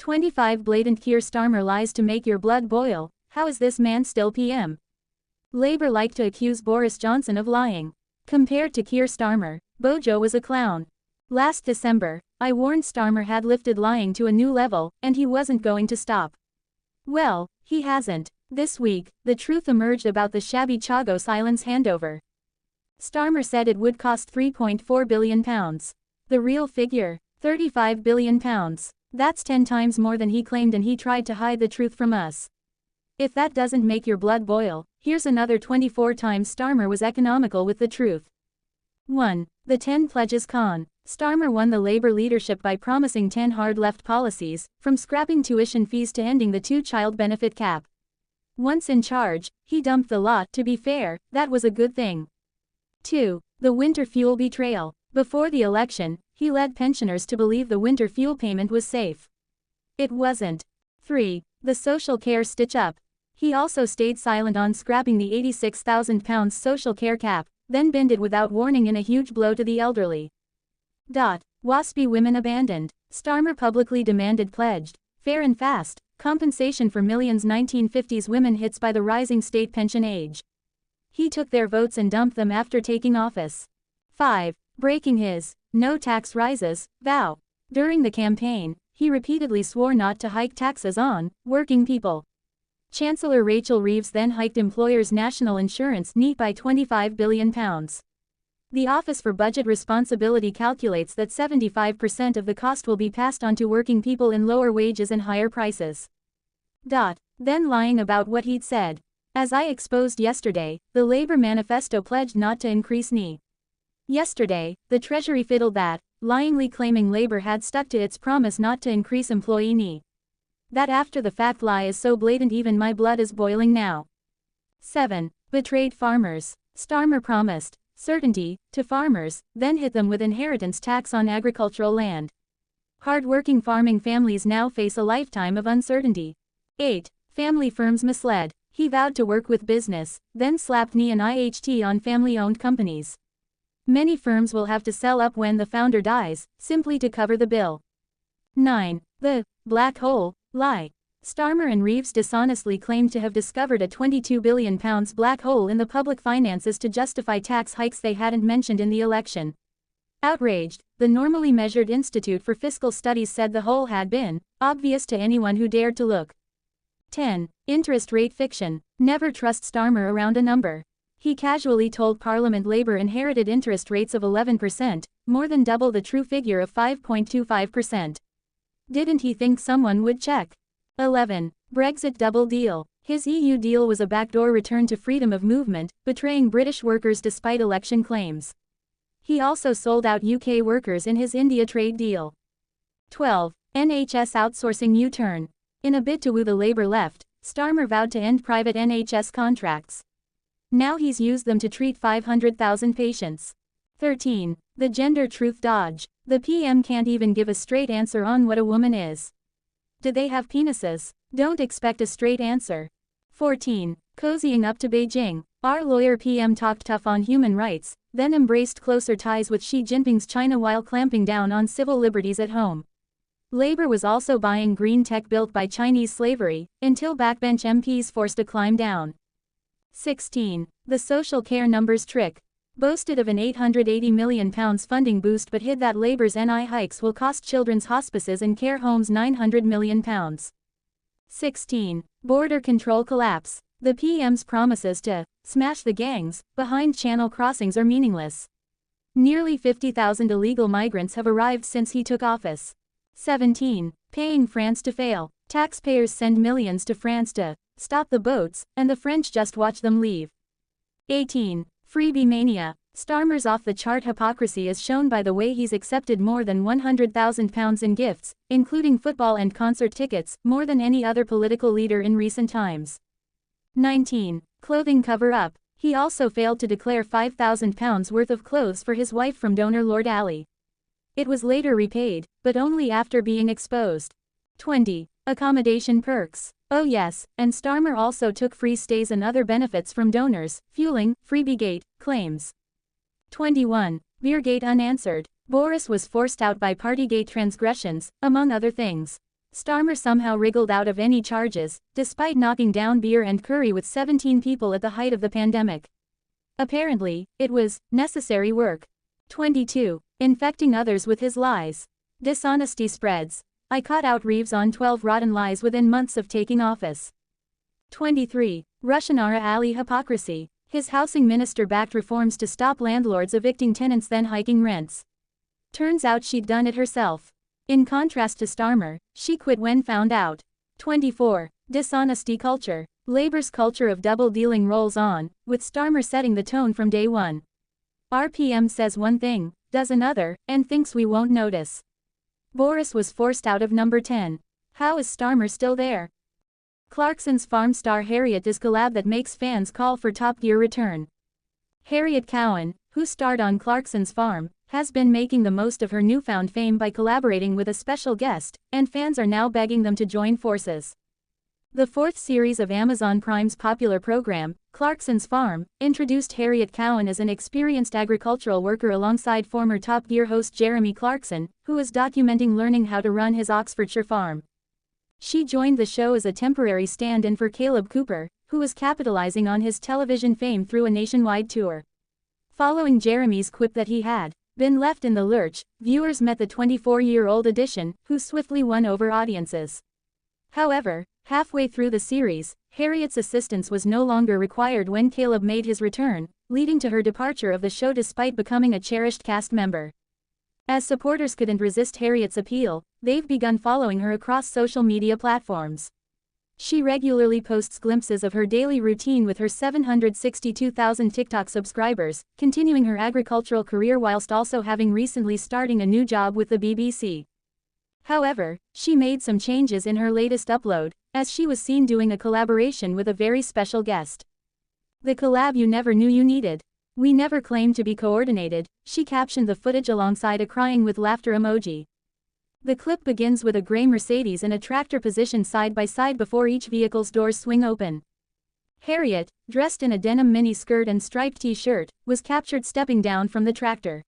25 Blatant Keir Starmer lies to make your blood boil. How is this man still PM? Labour like to accuse Boris Johnson of lying. Compared to Keir Starmer, Bojo was a clown. Last December, I warned Starmer had lifted lying to a new level, and he wasn't going to stop. Well, he hasn't. This week, the truth emerged about the shabby Chagos Islands handover. Starmer said it would cost £3.4 billion. The real figure? £35 billion. That's 10 times more than he claimed, and he tried to hide the truth from us. If that doesn't make your blood boil, here's another 24 times Starmer was economical with the truth. 1. The 10 Pledges Con. Starmer won the Labour leadership by promising 10 hard left policies, from scrapping tuition fees to ending the 2-child benefit cap. Once in charge, he dumped the lot. To be fair, that was a good thing. 2. The winter fuel betrayal. Before the election, he led pensioners to believe the winter fuel payment was safe. It wasn't. 3. The social care stitch-up. He also stayed silent on scrapping the £86,000 social care cap, then binned it without warning in a huge blow to the elderly. WASPy women abandoned. Starmer publicly demanded pledged, fair and fast, compensation for millions. 1950s women hits by the rising state pension age. He took their votes and dumped them after taking office. 5. Breaking his no tax rises vow. During the campaign, he repeatedly swore not to hike taxes on working people. Chancellor Rachel Reeves then hiked employers' national insurance NEET by £25 billion. The Office for Budget Responsibility calculates that 75% of the cost will be passed on to working people in lower wages and higher prices. Then lying about what he'd said. As I exposed yesterday, the Labour manifesto pledged not to increase NEET. Yesterday, the Treasury fiddled that, lyingly claiming Labour had stuck to its promise not to increase employee NEET. That after-the-fact lie is so blatant even my blood is boiling now. 7. Betrayed farmers. Starmer promised certainty to farmers, then hit them with inheritance tax on agricultural land. Hard-working farming families now face a lifetime of uncertainty. 8. Family firms misled. He vowed to work with business, then slapped knee and IHT on family-owned companies. Many firms will have to sell up when the founder dies, simply to cover the bill. 9. The black hole lie. Starmer and Reeves dishonestly claimed to have discovered a £22 billion black hole in the public finances to justify tax hikes they hadn't mentioned in the election. Outraged, the normally measured Institute for Fiscal Studies said the hole had been obvious to anyone who dared to look. 10. Interest rate fiction. Never trust Starmer around a number. He casually told Parliament Labour inherited interest rates of 11%, more than double the true figure of 5.25%. Didn't he think someone would check? 11. Brexit double deal. His EU deal was a backdoor return to freedom of movement, betraying British workers despite election claims. He also sold out UK workers in his India trade deal. 12. NHS outsourcing U-turn. In a bid to woo the Labour left, Starmer vowed to end private NHS contracts. Now he's used them to treat 500,000 patients. 13. The gender truth dodge. The PM can't even give a straight answer on what a woman is. Do they have penises? Don't expect a straight answer. 14. Cozying up to Beijing. Our lawyer PM talked tough on human rights, then embraced closer ties with Xi Jinping's China while clamping down on civil liberties at home. Labour was also buying green tech built by Chinese slavery, until backbench MPs forced a climb down. 16. The social care numbers trick. Boasted of an £880 million funding boost but hid that Labour's NI hikes will cost children's hospices and care homes £900 million. 16. Border control collapse. The PM's promises to smash the gangs behind channel crossings are meaningless. Nearly 50,000 illegal migrants have arrived since he took office. 17. Paying France to fail. Taxpayers send millions to France to stop the boats, and the French just watch them leave. 18. Freebie mania. Starmer's off-the-chart hypocrisy is shown by the way he's accepted more than £100,000 in gifts, including football and concert tickets, more than any other political leader in recent times. 19. Clothing cover-up. He also failed to declare £5,000 worth of clothes for his wife from donor Lord Ali. It was later repaid, but only after being exposed. 20. Accommodation perks. Oh yes, and Starmer also took free stays and other benefits from donors, fueling Freebiegate claims. 21. Beergate unanswered. Boris was forced out by Partygate transgressions, among other things. Starmer somehow wriggled out of any charges, despite knocking down beer and curry with 17 people at the height of the pandemic. Apparently, it was necessary work. 22. Infecting others with his lies. Dishonesty spreads. I caught out Reeves on 12 rotten lies within months of taking office. 23. Russian Ara Ali hypocrisy. His housing minister backed reforms to stop landlords evicting tenants then hiking rents. Turns out she'd done it herself. In contrast to Starmer, she quit when found out. 24. Dishonesty culture. Labor's culture of double-dealing rolls on, with Starmer setting the tone from day one. RPM says one thing, does another, and thinks we won't notice. Boris was forced out of number 10. How is Starmer still there? Clarkson's farm star Harriet is collab that makes fans call for Top Gear return. Harriet Cowan, who starred on Clarkson's farm, has been making the most of her newfound fame by collaborating with a special guest, and fans are now begging them to join forces. The fourth series of Amazon Prime's popular program, Clarkson's Farm, introduced Harriet Cowan as an experienced agricultural worker alongside former Top Gear host Jeremy Clarkson, who is documenting learning how to run his Oxfordshire farm. She joined the show as a temporary stand-in for Kaleb Cooper, who is capitalizing on his television fame through a nationwide tour. Following Jeremy's quip that he had been left in the lurch, viewers met the 24-year-old addition, who swiftly won over audiences. However, halfway through the series, Harriet's assistance was no longer required when Kaleb made his return, leading to her departure of the show despite becoming a cherished cast member. As supporters couldn't resist Harriet's appeal, they've begun following her across social media platforms. She regularly posts glimpses of her daily routine with her 762,000 TikTok subscribers, continuing her agricultural career whilst also having recently starting a new job with the BBC. However, she made some changes in her latest upload, as she was seen doing a collaboration with a very special guest. The collab you never knew you needed. We never claimed to be coordinated, she captioned the footage alongside a crying with laughter emoji. The clip begins with a gray Mercedes and a tractor positioned side by side before each vehicle's doors swing open. Harriet, dressed in a denim mini skirt and striped t-shirt, was captured stepping down from the tractor.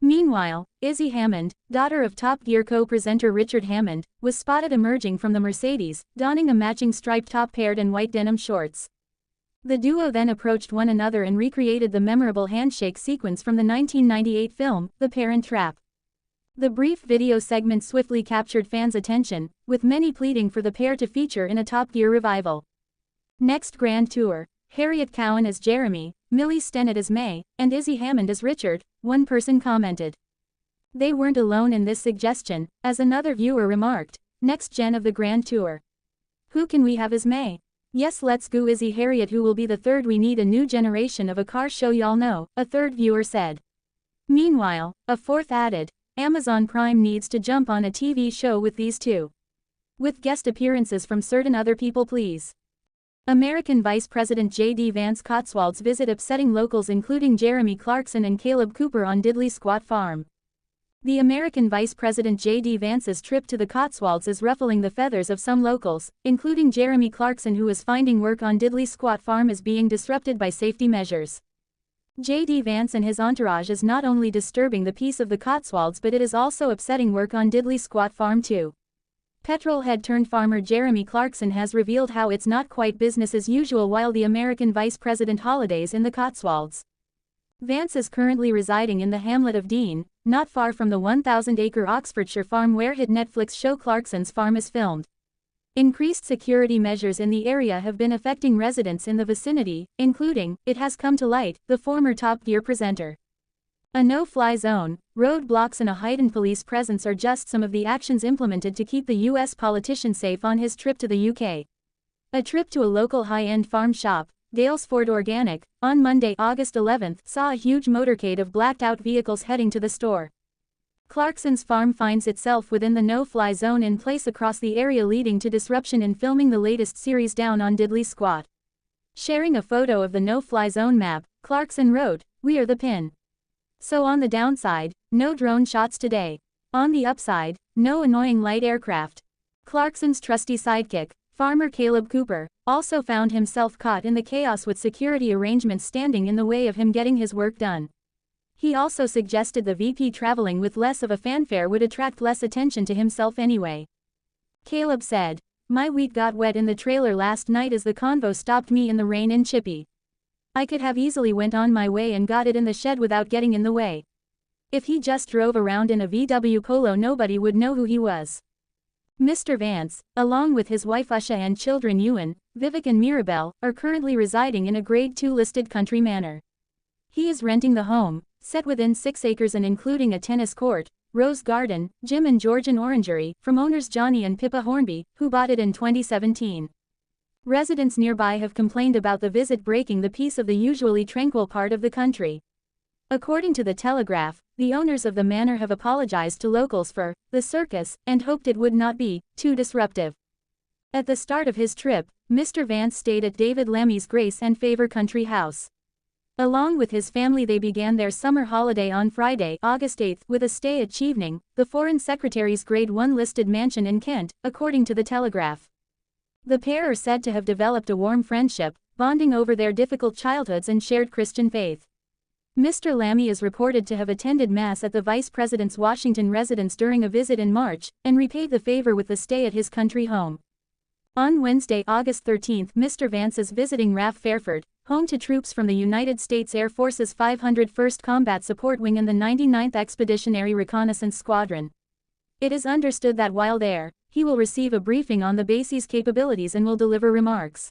Meanwhile, Izzy Hammond, daughter of Top Gear co-presenter Richard Hammond, was spotted emerging from the Mercedes, donning a matching striped top paired and white denim shorts. The duo then approached one another and recreated the memorable handshake sequence from the 1998 film, The Parent Trap. The brief video segment swiftly captured fans' attention, with many pleading for the pair to feature in a Top Gear revival. Next grand tour, Harriet Cowan as Jeremy, Millie Stennett as May, and Izzy Hammond as Richard, one person commented. They weren't alone in this suggestion, as another viewer remarked, next gen of the grand tour. Who can we have as May? Yes, let's go Izzy Harriet, who will be the third. We need a new generation of a car show, y'all know, a third viewer said. Meanwhile, a fourth added, Amazon Prime needs to jump on a TV show with these two. With guest appearances from certain other people, please. American Vice President J.D. Vance Cotswolds visit upsetting locals including Jeremy Clarkson and Kaleb Cooper on Diddley Squat Farm. The American Vice President J.D. Vance's trip to the Cotswolds is ruffling the feathers of some locals, including Jeremy Clarkson, who is finding work on Diddley Squat Farm is being disrupted by safety measures. J.D. Vance and his entourage is not only disturbing the peace of the Cotswolds, but it is also upsetting work on Diddley Squat Farm too. Petrolhead-turned-farmer Jeremy Clarkson has revealed how it's not quite business as usual while the American Vice President holidays in the Cotswolds. Vance is currently residing in the hamlet of Dean, not far from the 1,000-acre Oxfordshire farm where hit Netflix show Clarkson's Farm is filmed. Increased security measures in the area have been affecting residents in the vicinity, including, it has come to light, the former Top Gear presenter. A no-fly zone, roadblocks and a heightened police presence are just some of the actions implemented to keep the US politician safe on his trip to the UK. A trip to a local high-end farm shop, Dalesford Organic, on Monday, August 11, saw a huge motorcade of blacked-out vehicles heading to the store. Clarkson's farm finds itself within the no-fly zone in place across the area, leading to disruption in filming the latest series down on Diddley Squat. Sharing a photo of the no-fly zone map, Clarkson wrote, "We are the pin. So on the downside, no drone shots today. On the upside, no annoying light aircraft." Clarkson's trusty sidekick, farmer Kaleb Cooper, also found himself caught in the chaos with security arrangements standing in the way of him getting his work done. He also suggested the VP traveling with less of a fanfare would attract less attention to himself anyway. Kaleb said. My wheat got wet in the trailer last night as the convo stopped me in the rain in Chippy. I could have easily went on my way and got it in the shed without getting in the way. If he just drove around in a VW Polo, nobody would know who he was. Mr. Vance, along with his wife Usha and children Ewan, Vivek and Mirabelle, are currently residing in a Grade 2 listed country manor. He is renting the home, set within 6 acres and including a tennis court, rose garden, gym and Georgian orangery, from owners Johnny and Pippa Hornby, who bought it in 2017. Residents nearby have complained about the visit breaking the peace of the usually tranquil part of the country. According to the Telegraph, the owners of the manor have apologized to locals for the circus and hoped it would not be too disruptive. At the start of his trip, Mr. Vance stayed at David Lammy's Grace and Favor Country House. Along with his family, they began their summer holiday on Friday, August 8, with a stay at Chevening, the Foreign Secretary's Grade 1 listed mansion in Kent, according to the Telegraph. The pair are said to have developed a warm friendship, bonding over their difficult childhoods and shared Christian faith. Mr. Lammy is reported to have attended Mass at the Vice President's Washington residence during a visit in March, and repaid the favor with the stay at his country home. On Wednesday, August 13, Mr. Vance is visiting RAF Fairford, home to troops from the United States Air Force's 501st Combat Support Wing and the 99th Expeditionary Reconnaissance Squadron. It is understood that while there, he will receive a briefing on the base's capabilities and will deliver remarks.